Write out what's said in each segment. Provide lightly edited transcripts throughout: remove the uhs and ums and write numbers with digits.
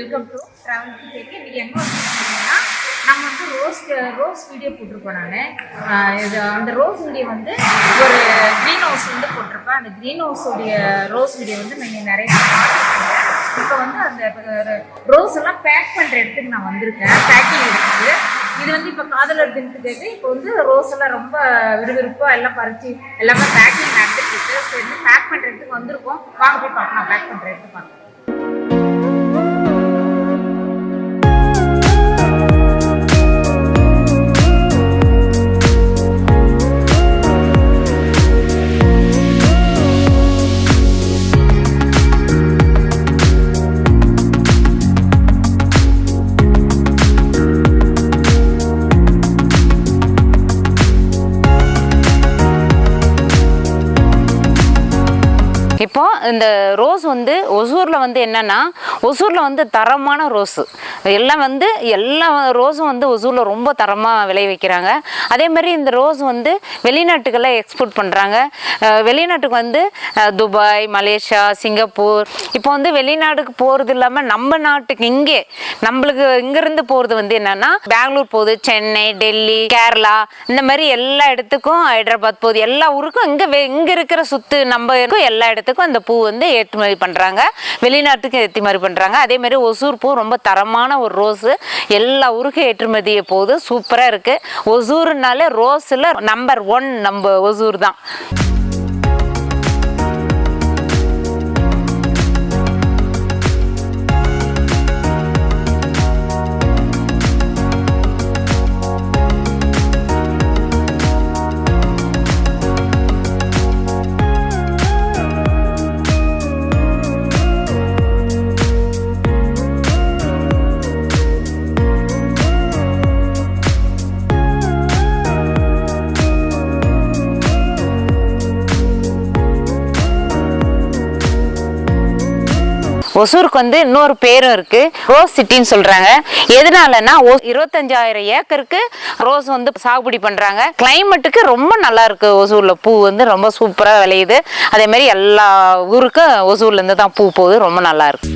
Welcome to travel to கேக்கு. இன்றைக்கி எங்கே வச்சுருக்கீங்கன்னா நம்ம வந்து ரோஸ் வீடியோ போட்டிருப்போம். நான் இது அந்த ரோஸ் வீடியோ வந்து ஒரு க்ரீன் ஹவுஸ் வந்து போட்டிருப்பேன். அந்த க்ரீன் ஹவுஸுடைய ரோஸ் வீடியோ வந்து நீங்கள் நிறைய பார்த்துருக்கீங்க. இப்போ வந்து அந்த ரோஸ் எல்லாம் பேக் பண்ணுற இடத்துக்கு நான் வந்திருக்கேன். பேக்கிங் இருக்குது. இது வந்து இப்போ காதலர் தினத்துக்கு இப்போ வந்து ரோஸ் எல்லாம் ரொம்ப விறுவிறுப்பாக எல்லாம் பறித்து எல்லாமே பேக்கிங் நடந்துட்டு இருக்கு. சரி, பேக் பண்ணுற இடத்துக்கு வந்திருக்கோம். வாங்க போய் பார்க்கலாம். பேக் பண்ணுற இடத்துக்கு பார்க்கலாம். இப்போ இந்த ரோஸ் வந்து ஒசூரில் வந்து என்னென்னா, ஒசூரில் வந்து தரமான ரோஸு எல்லாம் வந்து எல்லா ரோஸும் வந்து ஒசூரில் ரொம்ப தரமாக விளைவிக்கிறாங்க. அதே மாதிரி இந்த ரோஸ் வந்து வெளிநாட்டுக்கெல்லாம் எக்ஸ்போர்ட் பண்ணுறாங்க. வெளிநாட்டுக்கு வந்து துபாய், மலேசியா, சிங்கப்பூர். இப்போ வந்து வெளிநாட்டுக்கு போகிறது இல்லாமல் நம்ம நாட்டுக்கு நம்மளுக்கு இங்கேருந்து போகிறது வந்து என்னென்னா, பெங்களூர் போகுது, சென்னை, டெல்லி, கேரளா, இந்த மாதிரி எல்லா இடத்துக்கும், ஹைதராபாத் போகுது, எல்லா ஊருக்கும் இங்கே இருக்கிற நம்ம எல்லா இடத்துக்கும் அந்த பூ வந்து ஏற்றுமதி பண்ணுறாங்க. வெளிநாட்டுக்கு ஏற்றுமதி பண்ணுறாங்க. அதே மாதிரி ஒசூர் பூ ரொம்ப தரமான ஒரு ரோஸு எல்லா ஊருக்கும் ஏற்றுமதியை போகுது. சூப்பராக இருக்குது. ஒசூர்னாலே ரோஸில் நம்பர் 1 நம்ம ஒசூர் தான். ஒசூருக்கு வந்து இன்னொரு பேரும் இருக்கு, ரோஸ் சிட்டின்னு சொல்றாங்க. எதனாலன்னா 25,000 ஏக்கருக்கு ரோஸ் வந்து சாகுபடி பண்றாங்க. கிளைமேட்டுக்கு ரொம்ப நல்லா இருக்கு. ஒசூர்ல பூ வந்து ரொம்ப சூப்பரா விளையுது. அதே மாதிரி எல்லா ஊருக்கும் ஒசூர்ல இருந்து தான் பூ போகுது. ரொம்ப நல்லா இருக்கு.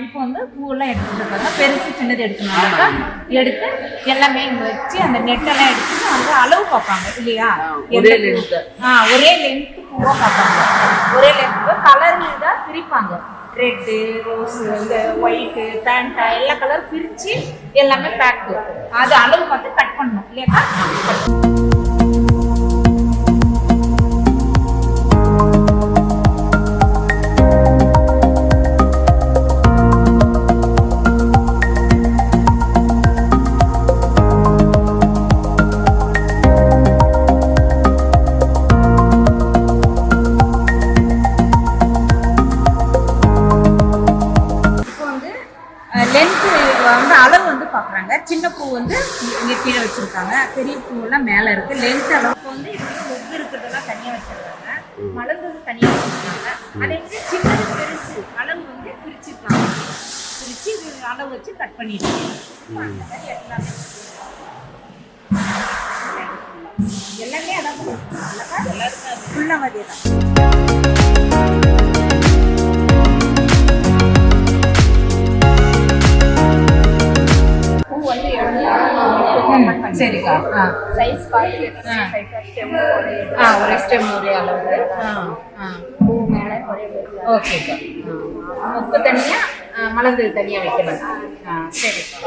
இப்போ வந்து பூவெல்லாம் எடுத்துட்டு இருக்காங்க. பெருசு சின்னது எடுத்துனாக்கா எடுத்து எல்லாமே இங்கே வச்சு அந்த நெட்டெல்லாம் எடுத்துட்டு வந்து அளவு பார்ப்பாங்க இல்லையா? ஒரே லென்த்து பூவாக பார்ப்பாங்க. ஒரே லென்த்து கலரில் தான் பிரிப்பாங்க. ரெட்டு, ரோஸு, இந்த ஒயிட்டு, பேண்டா எல்லா கலரும் பிரித்து எல்லாமே பேக்கு. அது அளவு பார்த்து கட் பண்ணணும் இல்லையாக்கா? லென்த்து வந்து அளவு வந்து பார்க்குறாங்க. சின்ன பூ வந்து இங்கே கீழே வச்சுருக்காங்க, பெரிய பூவெல்லாம் மேலே இருக்குது. லென்த் அளவுக்கு வந்து இது ஒவ்வொரு இருக்கிறதெல்லாம் தனியாக வச்சுருக்காங்க, மலர்ந்தது தனியாக வச்சுருக்காங்க. அதே மாதிரி சின்னது பெருசு அளவு வந்து பிரிச்சுருக்காங்க. பிரித்து இது அளவு வச்சு கட் பண்ணிடுறாங்க. அந்த மாதிரி எல்லாமே அதான் எல்லாருமே ஃபுல்லாக அதே தான். சரிக்கா. சைஸ் பார்த்து ஒரே ஸ்டெம் ஒரே அளவு. பூ மேலே ஒரே ஓகேக்கா. மொக்கு தனியாக மலர்ந்து தனியாக வைக்கணும். சரிக்கா.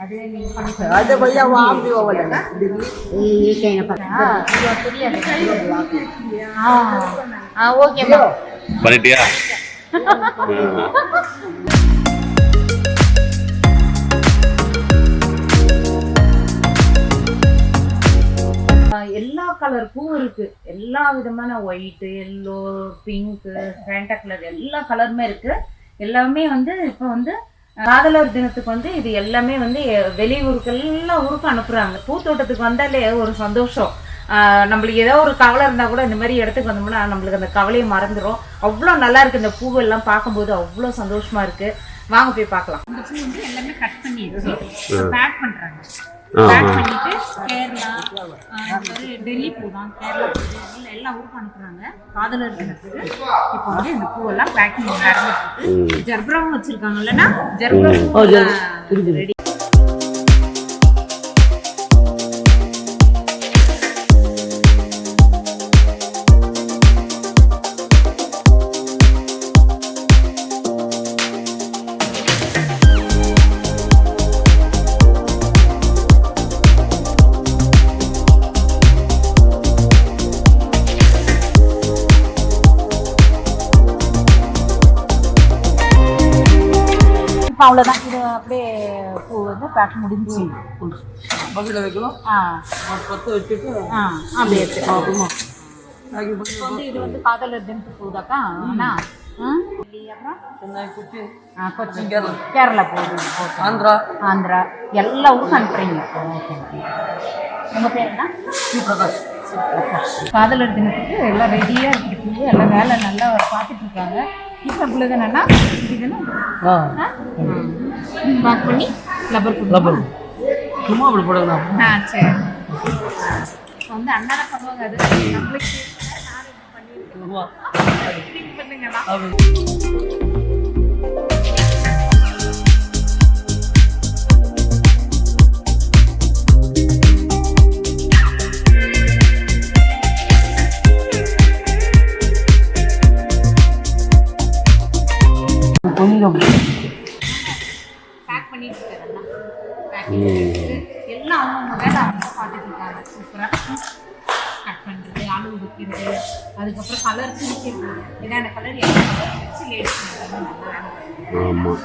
அது நீங்க பண்ணி ada banyak wang di bawah dah. ये कहना पड़ता ஓகேம்மா பண்ணிட்டியா எல்லா கலர் பூ இருக்கு, எல்லா விதமான white, yellow, pink, Fanta colour எல்லா கலருமே இருக்கு. எல்லாமே வந்து இப்போ வந்து காதலர் தினத்துக்கு வந்து இது எல்லாமே வந்து வெளியூருக்கு எல்லா ஊருக்கும் அனுப்புறாங்க. பூத்தோட்டத்துக்கு வந்தாலே ஒரு சந்தோஷம். நம்மளுக்கு ஏதோ ஒரு கவலை இருந்தால் கூட இந்த மாதிரி இடத்துக்கு வந்தோம்னா நம்மளுக்கு அந்த கவலையை மறந்துடும். அவ்வளோ நல்லா இருக்கு இந்த பூவெல்லாம் பார்க்கும்போது, அவ்வளோ சந்தோஷமா இருக்கு. வாங்க போய் பார்க்கலாம். இந்த பூ வந்து எல்லாமே கட் பண்ணி பேக் பண்றாங்க. பேக் பண்ணிட்டு கேரளா, டெல்லி பூ தான், கேரளா பூ எல்லா ஊருக்கும் அனுப்புறாங்க காதலர் தினத்துக்கு. இப்போ வந்து இந்த பூவெல்லாம் பேக்கிங் நடந்துட்டு ஜர்பராவும் வச்சிருக்காங்க இல்லைன்னா ஜர்பரா ரெடி. அவ்வளோதான், இது அப்படியே பூ வந்து பேக் முடிஞ்சு Bagi வைக்கலாம். ஒரு 10 வச்சுட்டு அப்படியே வச்சுக்கோமா. இப்போ வந்து இது வந்து காதலர் தினத்து பூதாக்கா. அண்ணா அப்புறம் சென்னை, கொச்சி, கொச்சின், கேரளா போகுது, ஆந்திரா, ஆந்திரா எல்லா ஊருக்கும் அனுப்புறீங்க. உங்கள் பேர் என்ன? பிரகாஷ். காதலர் தினத்துக்கு எல்லாம் ரெடியாக இருக்குது, எல்லாம் வேலை நல்லா பார்த்துட்டு இருக்காங்க. இப்போ பிள்ளைங்க என்னன்னா இதுன்னு பேக் பண்ணி லப்பர் சும்மா அப்படி போடுங்க. சரி. இப்போ வந்து அண்ணா தான் பண்ணுவாங்க. அது நம்மளுக்கு பண்ணுங்கண்ணா. கொஞ்சம் பேக் பண்ணிட்டு இருக்காங்க. எல்லாம் அவங்க வேலை அவங்க பார்த்துட்டு இருக்காங்க. சூப்பராக கட் பண்ணுறது, அளவு வைக்கிறது, அதுக்கப்புறம் கலர் பிடிக்கிறது, என்னென்ன கலர் என்ன கலர் வச்சு லேடிஸ் நல்லா வேலை. ஆமாம்.